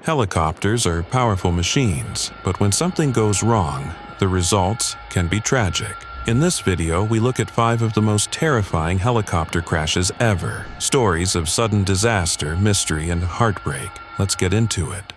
Helicopters are powerful machines, but when something goes wrong, the results can be tragic. In this video, we look at 5 of the most terrifying helicopter crashes ever. Stories of sudden disaster, mystery, and heartbreak. Let's get into it.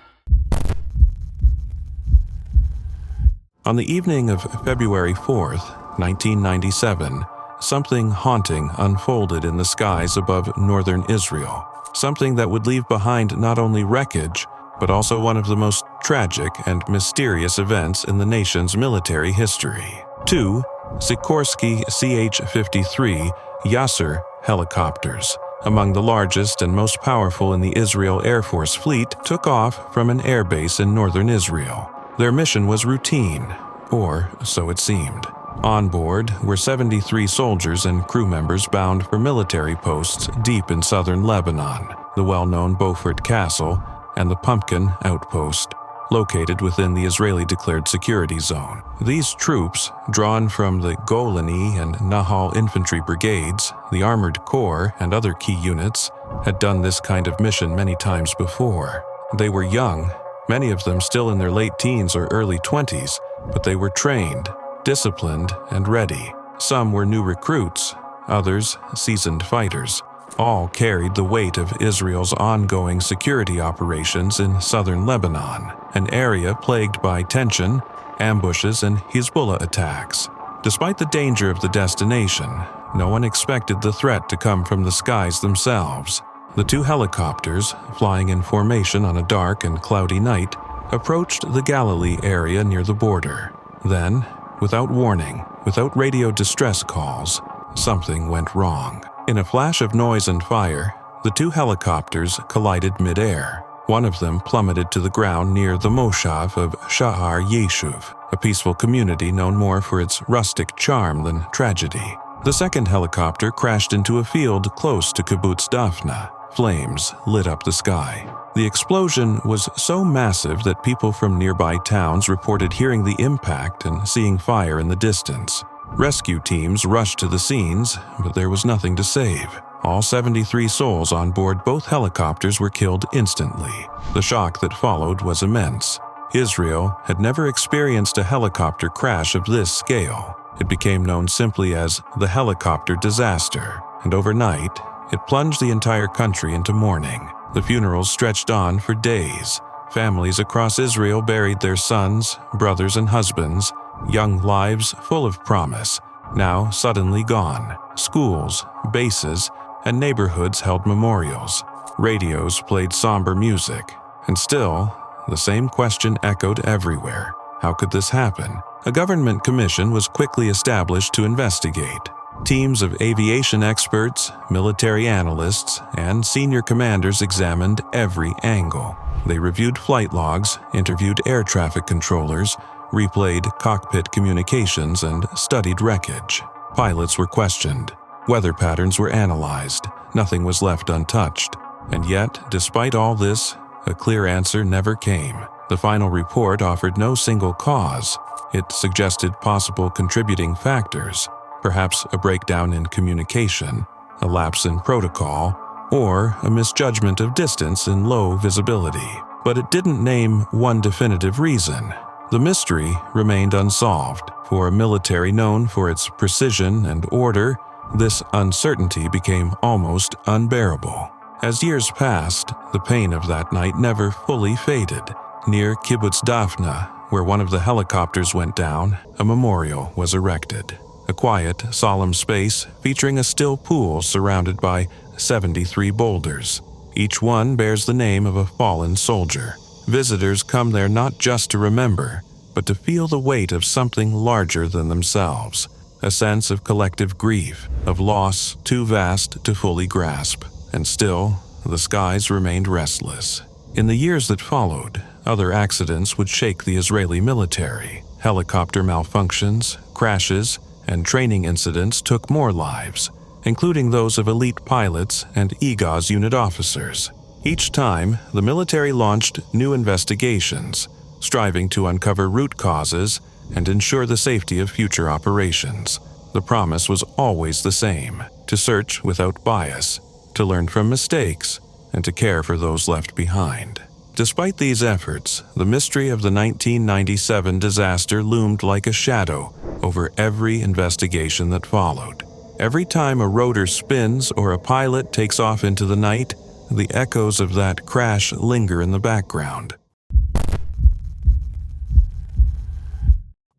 On the evening of February 4th, 1997, something haunting unfolded in the skies above northern Israel. Something that would leave behind not only wreckage, but also one of the most tragic and mysterious events in the nation's military history. 2 Sikorsky CH-53 Yasser helicopters, among the largest and most powerful in the Israel Air Force fleet, took off from an airbase in northern Israel. Their mission was routine, or so it seemed. On board were 73 soldiers and crew members bound for military posts deep in southern Lebanon, the well-known Beaufort Castle, and the Pumpkin Outpost, located within the Israeli-declared security zone. These troops, drawn from the Golani and Nahal infantry brigades, the Armored Corps, and other key units, had done this kind of mission many times before. They were young, many of them still in their late teens or early 20s, but they were trained, disciplined, and ready. Some were new recruits, others seasoned fighters. All carried the weight of Israel's ongoing security operations in southern Lebanon, an area plagued by tension, ambushes, and Hezbollah attacks. Despite the danger of the destination, no one expected the threat to come from the skies themselves. The 2 helicopters, flying in formation on a dark and cloudy night, approached the Galilee area near the border. Then, without warning, without radio distress calls, something went wrong. In a flash of noise and fire, the 2 helicopters collided mid-air. One of them plummeted to the ground near the Moshav of Shahar Yeshuv, a peaceful community known more for its rustic charm than tragedy. The second helicopter crashed into a field close to Kibbutz Dafna. Flames lit up the sky. The explosion was so massive that people from nearby towns reported hearing the impact and seeing fire in the distance. Rescue teams rushed to the scenes, but there was nothing to save. All 73 souls on board both helicopters were killed instantly. The shock that followed was immense. Israel had never experienced a helicopter crash of this scale. It became known simply as the helicopter disaster, and overnight, it plunged the entire country into mourning. The funerals stretched on for days. Families across Israel buried their sons, brothers, and husbands, young lives full of promise, now suddenly gone. Schools, bases, and neighborhoods held memorials. Radios played somber music. And still, the same question echoed everywhere. How could this happen? A government commission was quickly established to investigate. Teams of aviation experts, military analysts, and senior commanders examined every angle. They reviewed flight logs, interviewed air traffic controllers, replayed cockpit communications, and studied wreckage. Pilots were questioned. Weather patterns were analyzed. Nothing was left untouched. And yet, despite all this, a clear answer never came. The final report offered no single cause. It suggested possible contributing factors, perhaps a breakdown in communication, a lapse in protocol, or a misjudgment of distance in low visibility. But it didn't name one definitive reason. The mystery remained unsolved. For a military known for its precision and order, this uncertainty became almost unbearable. As years passed, the pain of that night never fully faded. Near Kibbutz Dafna, where one of the helicopters went down, a memorial was erected. A quiet, solemn space featuring a still pool surrounded by 73 boulders. Each one bears the name of a fallen soldier. Visitors come there not just to remember, but to feel the weight of something larger than themselves, a sense of collective grief, of loss too vast to fully grasp. And still, the skies remained restless. In the years that followed, other accidents would shake the Israeli military. Helicopter malfunctions, crashes, and training incidents took more lives, including those of elite pilots and EGOS unit officers. Each time, the military launched new investigations, striving to uncover root causes and ensure the safety of future operations. The promise was always the same: to search without bias, to learn from mistakes, and to care for those left behind. Despite these efforts, the mystery of the 1997 disaster loomed like a shadow over every investigation that followed. Every time a rotor spins or a pilot takes off into the night, the echoes of that crash linger in the background.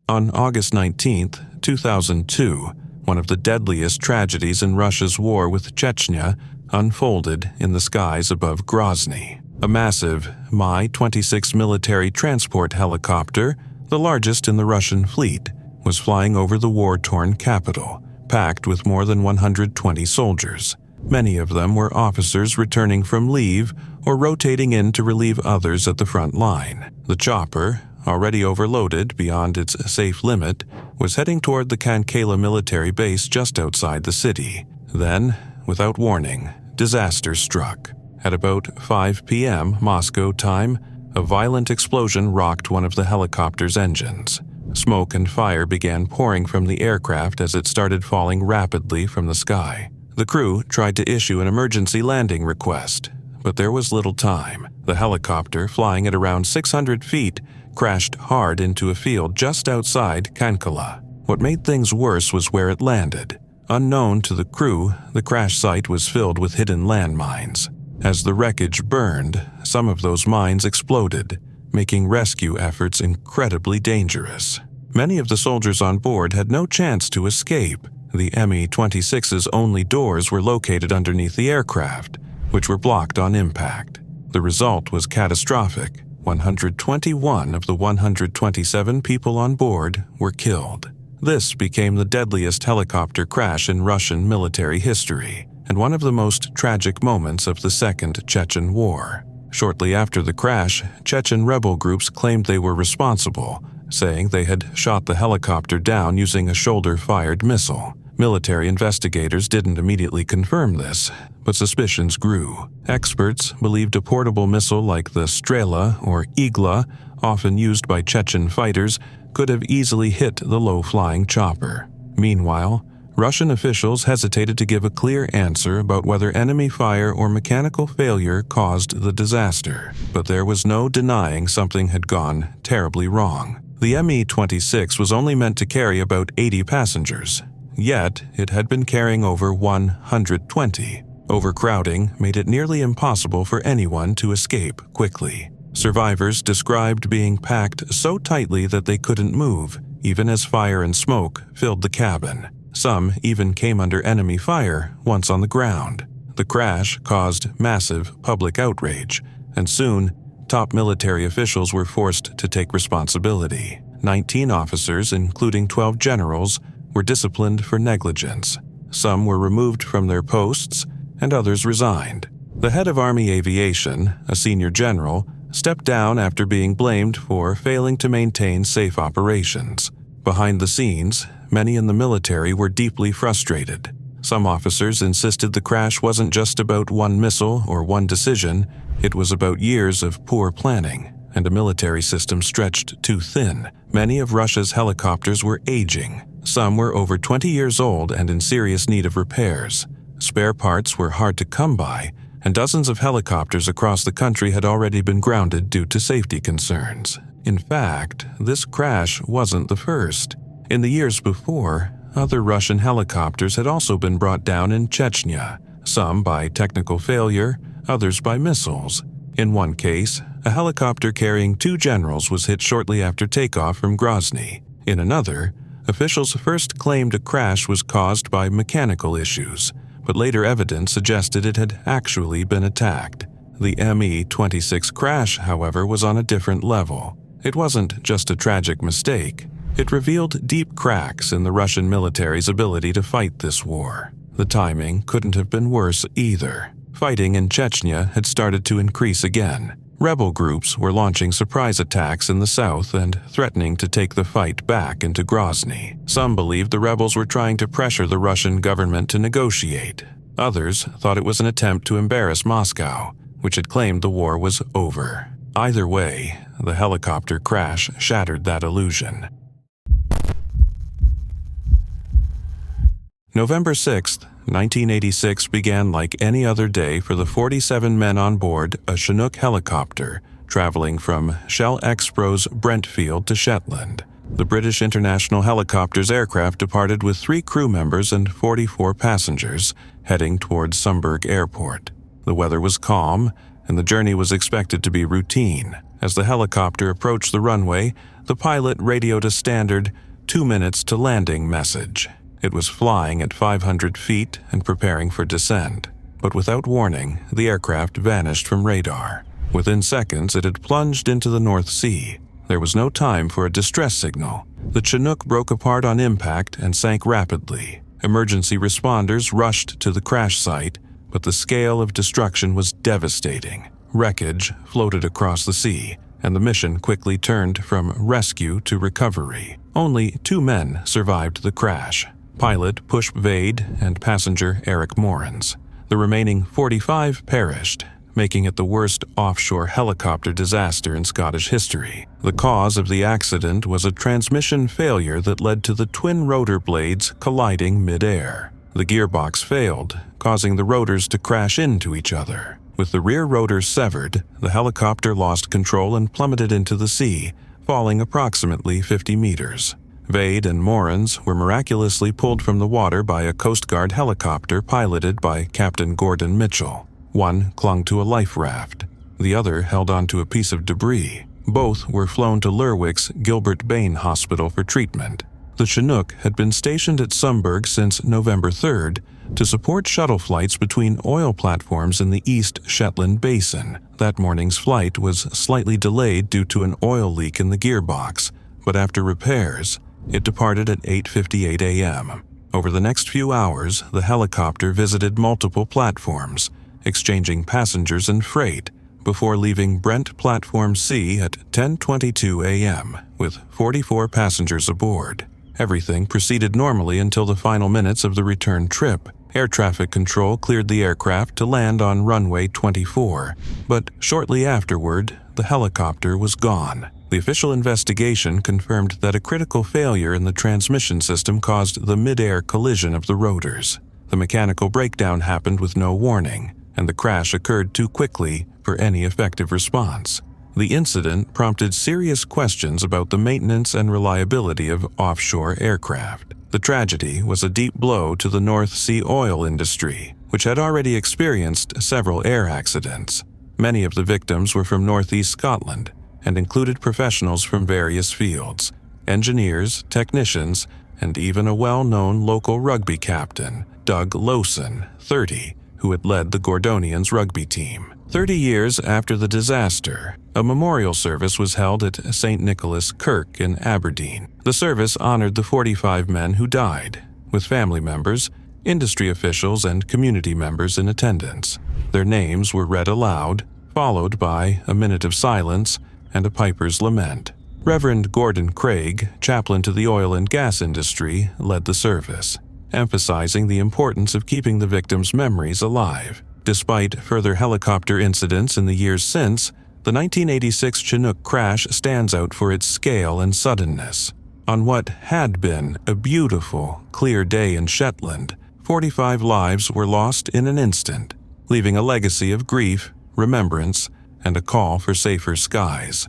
On August 19, 2002, one of the deadliest tragedies in Russia's war with Chechnya unfolded in the skies above Grozny. A massive Mi-26 military transport helicopter, the largest in the Russian fleet, was flying over the war-torn capital, packed with more than 120 soldiers. Many of them were officers returning from leave or rotating in to relieve others at the front line. The chopper, already overloaded beyond its safe limit, was heading toward the Kankala military base just outside the city. Then, without warning, disaster struck. At about 5 p.m. Moscow time, a violent explosion rocked one of the helicopter's engines. Smoke and fire began pouring from the aircraft as it started falling rapidly from the sky. The crew tried to issue an emergency landing request, but there was little time. The helicopter, flying at around 600 feet, crashed hard into a field just outside Kankala. What made things worse was where it landed. Unknown to the crew, the crash site was filled with hidden landmines. As the wreckage burned, some of those mines exploded, making rescue efforts incredibly dangerous. Many of the soldiers on board had no chance to escape. The Mi-26's only doors were located underneath the aircraft, which were blocked on impact. The result was catastrophic. 121 of the 127 people on board were killed. This became the deadliest helicopter crash in Russian military history, and one of the most tragic moments of the Second Chechen War. Shortly after the crash, Chechen rebel groups claimed they were responsible, saying they had shot the helicopter down using a shoulder-fired missile. Military investigators didn't immediately confirm this, but suspicions grew. Experts believed a portable missile like the Strela or Igla, often used by Chechen fighters, could have easily hit the low-flying chopper. Meanwhile, Russian officials hesitated to give a clear answer about whether enemy fire or mechanical failure caused the disaster, but there was no denying something had gone terribly wrong. The Mi-26 was only meant to carry about 80 passengers, yet it had been carrying over 120. Overcrowding made it nearly impossible for anyone to escape quickly. Survivors described being packed so tightly that they couldn't move, even as fire and smoke filled the cabin. Some even came under enemy fire once on the ground. The crash caused massive public outrage, and soon, top military officials were forced to take responsibility. 19 officers, including 12 generals, were disciplined for negligence. Some were removed from their posts, and others resigned. The head of Army Aviation, a senior general, stepped down after being blamed for failing to maintain safe operations. Behind the scenes, many in the military were deeply frustrated. Some officers insisted the crash wasn't just about one missile or one decision, it was about years of poor planning and a military system stretched too thin. Many of Russia's helicopters were aging. Some were over 20 years old and in serious need of repairs. Spare parts were hard to come by, and dozens of helicopters across the country had already been grounded due to safety concerns. In fact, this crash wasn't the first. In the years before, other Russian helicopters had also been brought down in Chechnya, some by technical failure, others by missiles. In one case, a helicopter carrying 2 generals was hit shortly after takeoff from Grozny. In another, officials first claimed a crash was caused by mechanical issues, but later evidence suggested it had actually been attacked. The Mi-26 crash, however, was on a different level. It wasn't just a tragic mistake. It revealed deep cracks in the Russian military's ability to fight this war. The timing couldn't have been worse either. Fighting in Chechnya had started to increase again. Rebel groups were launching surprise attacks in the south and threatening to take the fight back into Grozny. Some believed the rebels were trying to pressure the Russian government to negotiate. Others thought it was an attempt to embarrass Moscow, which had claimed the war was over. Either way, the helicopter crash shattered that illusion. November 6, 1986 began like any other day for the 47 men on board a Chinook helicopter traveling from Shell Expro's Brentfield to Shetland. The British International Helicopters aircraft departed with 3 crew members and 44 passengers, heading towards Sumburgh Airport. The weather was calm, and the journey was expected to be routine. As the helicopter approached the runway, the pilot radioed a standard 2 minutes to landing message. It was flying at 500 feet and preparing for descent. But without warning, the aircraft vanished from radar. Within seconds, it had plunged into the North Sea. There was no time for a distress signal. The Chinook broke apart on impact and sank rapidly. Emergency responders rushed to the crash site, but the scale of destruction was devastating. Wreckage floated across the sea, and the mission quickly turned from rescue to recovery. Only 2 men survived the crash: pilot Pushp Vade and passenger Eric Morans. The remaining 45 perished, making it the worst offshore helicopter disaster in Scottish history. The cause of the accident was a transmission failure that led to the twin rotor blades colliding mid-air. The gearbox failed, causing the rotors to crash into each other. With the rear rotor severed, the helicopter lost control and plummeted into the sea, falling approximately 50 meters. Vade and Morans were miraculously pulled from the water by a Coast Guard helicopter piloted by Captain Gordon Mitchell. One clung to a life raft. The other held onto a piece of debris. Both were flown to Lerwick's Gilbert Bain Hospital for treatment. The Chinook had been stationed at Sumburgh since November 3rd to support shuttle flights between oil platforms in the East Shetland Basin. That morning's flight was slightly delayed due to an oil leak in the gearbox, but after repairs, it departed at 8:58 a.m. Over the next few hours, the helicopter visited multiple platforms, exchanging passengers and freight, before leaving Brent Platform C at 10:22 a.m., with 44 passengers aboard. Everything proceeded normally until the final minutes of the return trip. Air traffic control cleared the aircraft to land on runway 24, but shortly afterward, the helicopter was gone. The official investigation confirmed that a critical failure in the transmission system caused the mid-air collision of the rotors. The mechanical breakdown happened with no warning, and the crash occurred too quickly for any effective response. The incident prompted serious questions about the maintenance and reliability of offshore aircraft. The tragedy was a deep blow to the North Sea oil industry, which had already experienced several air accidents. Many of the victims were from northeast Scotland and included professionals from various fields: engineers, technicians, and even a well-known local rugby captain, Doug Lowson, 30, who had led the Gordonians rugby team. 30 years after the disaster, a memorial service was held at St. Nicholas Kirk in Aberdeen. The service honored the 45 men who died, with family members, industry officials, and community members in attendance. Their names were read aloud, followed by a minute of silence and a piper's lament. Reverend Gordon Craig, chaplain to the oil and gas industry, led the service, emphasizing the importance of keeping the victims' memories alive. Despite further helicopter incidents in the years since, the 1986 Chinook crash stands out for its scale and suddenness. On what had been a beautiful, clear day in Shetland, 45 lives were lost in an instant, leaving a legacy of grief, remembrance, and a call for safer skies.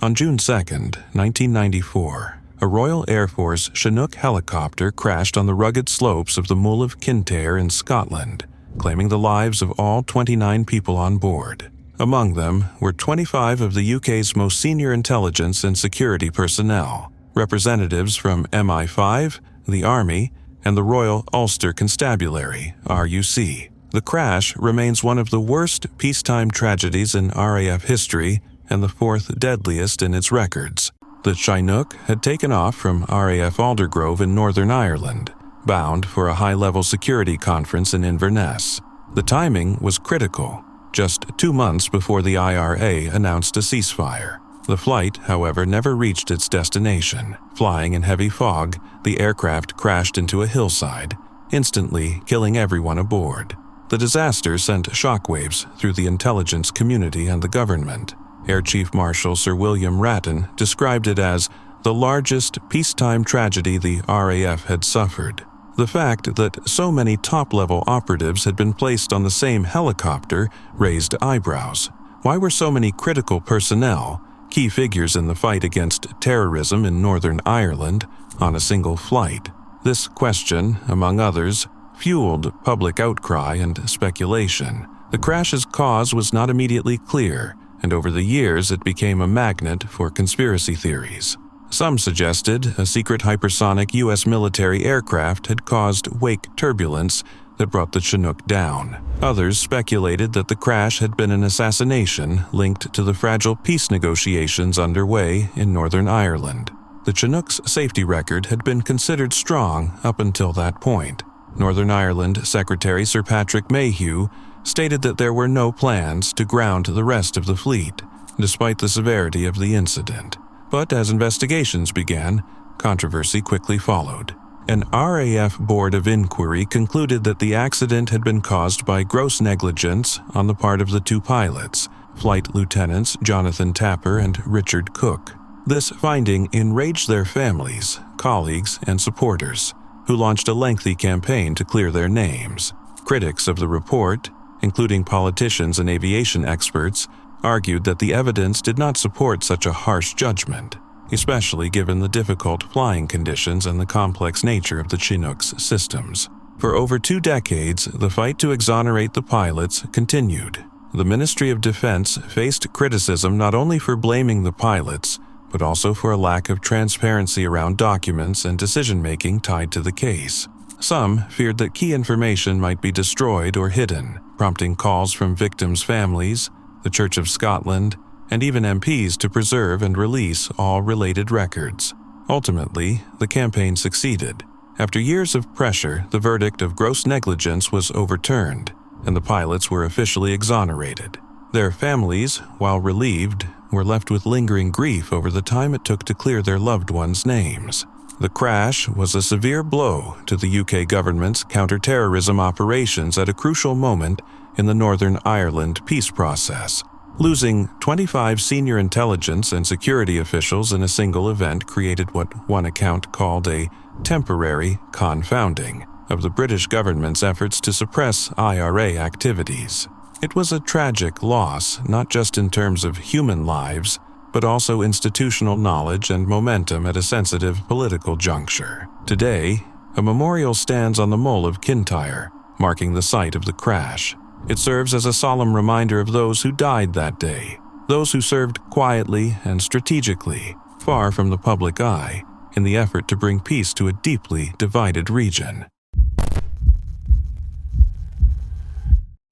On June 2, 1994, a Royal Air Force Chinook helicopter crashed on the rugged slopes of the Mull of Kintyre in Scotland, claiming the lives of all 29 people on board. Among them were 25 of the UK's most senior intelligence and security personnel, representatives from MI5, the Army, and the Royal Ulster Constabulary, RUC. The crash remains one of the worst peacetime tragedies in RAF history and the 4th deadliest in its records. The Chinook had taken off from RAF Aldergrove in Northern Ireland, bound for a high-level security conference in Inverness. The timing was critical, just 2 months before the IRA announced a ceasefire. The flight, however, never reached its destination. Flying in heavy fog, the aircraft crashed into a hillside, instantly killing everyone aboard. The disaster sent shockwaves through the intelligence community and the government. Air Chief Marshal Sir William Ratton described it as the largest peacetime tragedy the RAF had suffered. The fact that so many top-level operatives had been placed on the same helicopter raised eyebrows. Why were so many critical personnel, key figures in the fight against terrorism in Northern Ireland, on a single flight? This question, among others, fueled public outcry and speculation. The crash's cause was not immediately clear, and over the years it became a magnet for conspiracy theories. Some suggested a secret hypersonic U.S. military aircraft had caused wake turbulence that brought the Chinook down. Others speculated that the crash had been an assassination linked to the fragile peace negotiations underway in Northern Ireland. The Chinook's safety record had been considered strong up until that point. Northern Ireland Secretary Sir Patrick Mayhew stated that there were no plans to ground the rest of the fleet, despite the severity of the incident. But as investigations began, controversy quickly followed. An RAF Board of Inquiry concluded that the accident had been caused by gross negligence on the part of the two pilots, Flight Lieutenants Jonathan Tapper and Richard Cook. This finding enraged their families, colleagues, and supporters, who launched a lengthy campaign to clear their names. Critics of the report, including politicians and aviation experts, argued that the evidence did not support such a harsh judgment, especially given the difficult flying conditions and the complex nature of the Chinook's systems. For over 2 decades, the fight to exonerate the pilots continued. The Ministry of Defense faced criticism not only for blaming the pilots, but also for a lack of transparency around documents and decision-making tied to the case. Some feared that key information might be destroyed or hidden, prompting calls from victims' families, the Church of Scotland, and even MPs to preserve and release all related records. Ultimately, the campaign succeeded. After years of pressure, the verdict of gross negligence was overturned, and the pilots were officially exonerated. Their families, while relieved, were left with lingering grief over the time it took to clear their loved ones' names. The crash was a severe blow to the UK government's counter-terrorism operations at a crucial moment in the Northern Ireland peace process. Losing 25 senior intelligence and security officials in a single event created what one account called a temporary confounding of the British government's efforts to suppress IRA activities. It was a tragic loss, not just in terms of human lives, but also institutional knowledge and momentum at a sensitive political juncture. Today, a memorial stands on the mole of Kintyre, marking the site of the crash. It serves as a solemn reminder of those who died that day, those who served quietly and strategically, far from the public eye, in the effort to bring peace to a deeply divided region.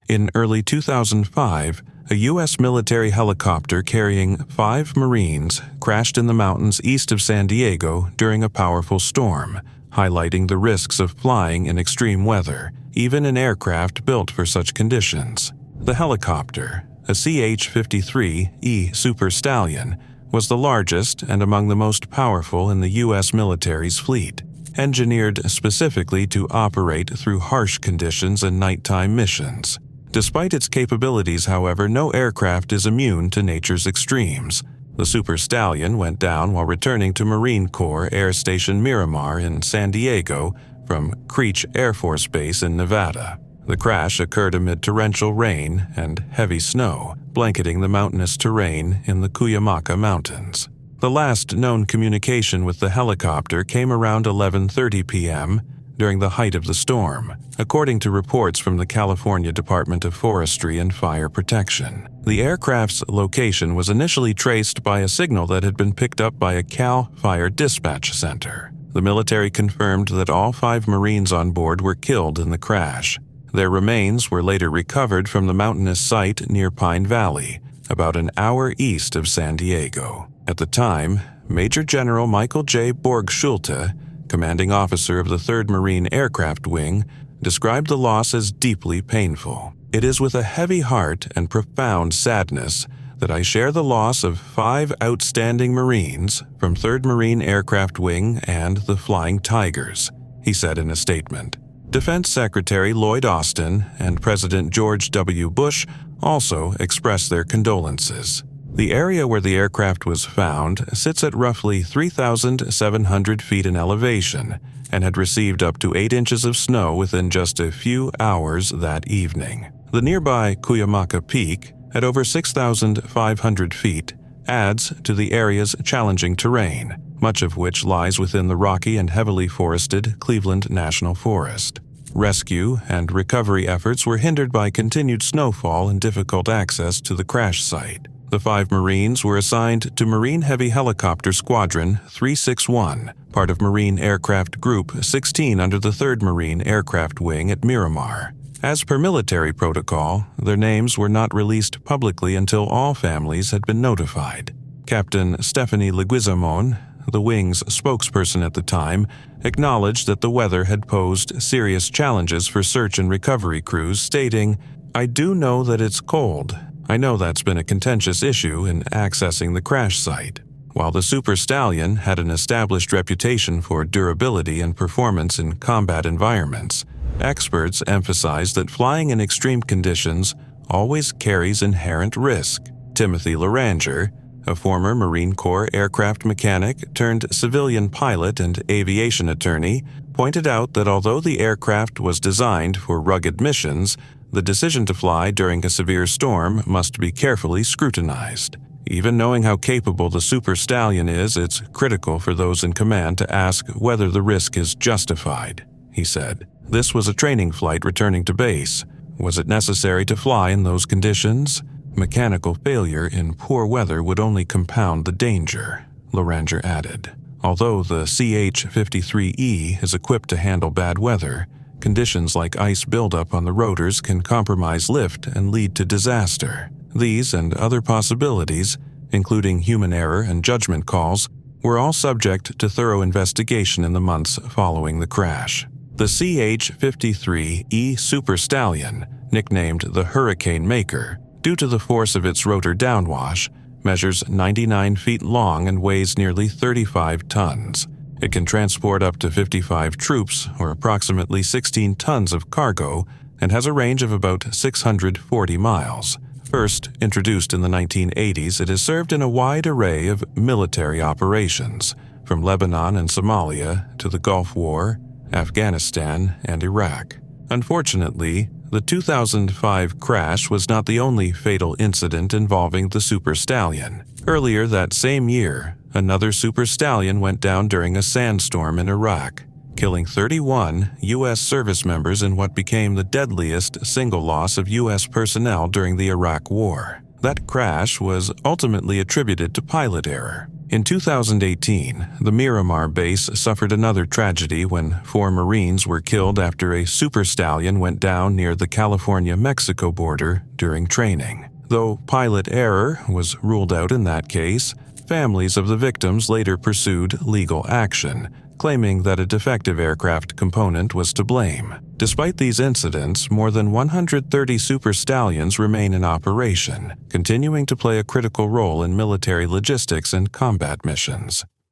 In early 2005, a U.S. military helicopter carrying 5 Marines crashed in the mountains east of San Diego during a powerful storm, highlighting the risks of flying in extreme weather, even in aircraft built for such conditions. The helicopter, a CH-53E Super Stallion, was the largest and among the most powerful in the U.S. military's fleet, engineered specifically to operate through harsh conditions and nighttime missions. Despite its capabilities, however, no aircraft is immune to nature's extremes. The Super Stallion went down while returning to Marine Corps Air Station Miramar in San Diego from Creech Air Force Base in Nevada. The crash occurred amid torrential rain and heavy snow, blanketing the mountainous terrain in the Cuyamaca Mountains. The last known communication with the helicopter came around 11:30 p.m. during the height of the storm, according to reports from the California Department of Forestry and Fire Protection. The aircraft's location was initially traced by a signal that had been picked up by a Cal Fire Dispatch Center. The military confirmed that all 5 Marines on board were killed in the crash. Their remains were later recovered from the mountainous site near Pine Valley, about an hour east of San Diego. At the time, Major General Michael J. Borg-Schulte, commanding officer of the 3rd Marine Aircraft Wing, described the loss as deeply painful. "It is with a heavy heart and profound sadness that I share the loss of 5 outstanding Marines from 3rd Marine Aircraft Wing and the Flying Tigers," he said in a statement. Defense Secretary Lloyd Austin and President George W. Bush also expressed their condolences. The area where the aircraft was found sits at roughly 3,700 feet in elevation and had received up to 8 inches of snow within just a few hours that evening. The nearby Cuyamaca Peak, at over 6,500 feet, adds to the area's challenging terrain, much of which lies within the rocky and heavily forested Cleveland National Forest. Rescue and recovery efforts were hindered by continued snowfall and difficult access to the crash site. The 5 Marines were assigned to Marine Heavy Helicopter Squadron 361, part of Marine Aircraft Group 16 under the 3rd Marine Aircraft Wing at Miramar. As per military protocol, their names were not released publicly until all families had been notified. Captain Stephanie Leguizamon, the wing's spokesperson at the time, acknowledged that the weather had posed serious challenges for search and recovery crews, stating, "I do know that it's cold. I know that's been a contentious issue in accessing the crash site." While the Super Stallion had an established reputation for durability and performance in combat environments, experts emphasize that flying in extreme conditions always carries inherent risk. Timothy Loranger, a former Marine Corps aircraft mechanic turned civilian pilot and aviation attorney, pointed out that although the aircraft was designed for rugged missions, the decision to fly during a severe storm must be carefully scrutinized. Even knowing how capable the Super Stallion is, it's critical for those in command to ask whether the risk is justified, he said. This was a training flight returning to base. Was it necessary to fly in those conditions? Mechanical failure in poor weather would only compound the danger, Loranger added. Although the CH-53E is equipped to handle bad weather, conditions like ice buildup on the rotors can compromise lift and lead to disaster. These and other possibilities, including human error and judgment calls, were all subject to thorough investigation in the months following the crash. The CH-53E Super Stallion, nicknamed the Hurricane Maker, due to the force of its rotor downwash, measures 99 feet long and weighs nearly 35 tons. It can transport up to 55 troops, or approximately 16 tons of cargo, and has a range of about 640 miles. First introduced in the 1980s, it has served in a wide array of military operations, from Lebanon and Somalia to the Gulf War, Afghanistan, and Iraq. Unfortunately, the 2005 crash was not the only fatal incident involving the Super Stallion. Earlier that same year, another Super Stallion went down during a sandstorm in Iraq, killing 31 U.S. service members in what became the deadliest single loss of U.S. personnel during the Iraq War. That crash was ultimately attributed to pilot error. In 2018, the Miramar base suffered another tragedy when 4 Marines were killed after a Super Stallion went down near the California-Mexico border during training. Though pilot error was ruled out in that case, families of the victims later pursued legal action, claiming that a defective aircraft component was to blame. Despite these incidents, more than 130 Super Stallions remain in operation, continuing to play a critical role in military logistics and combat missions.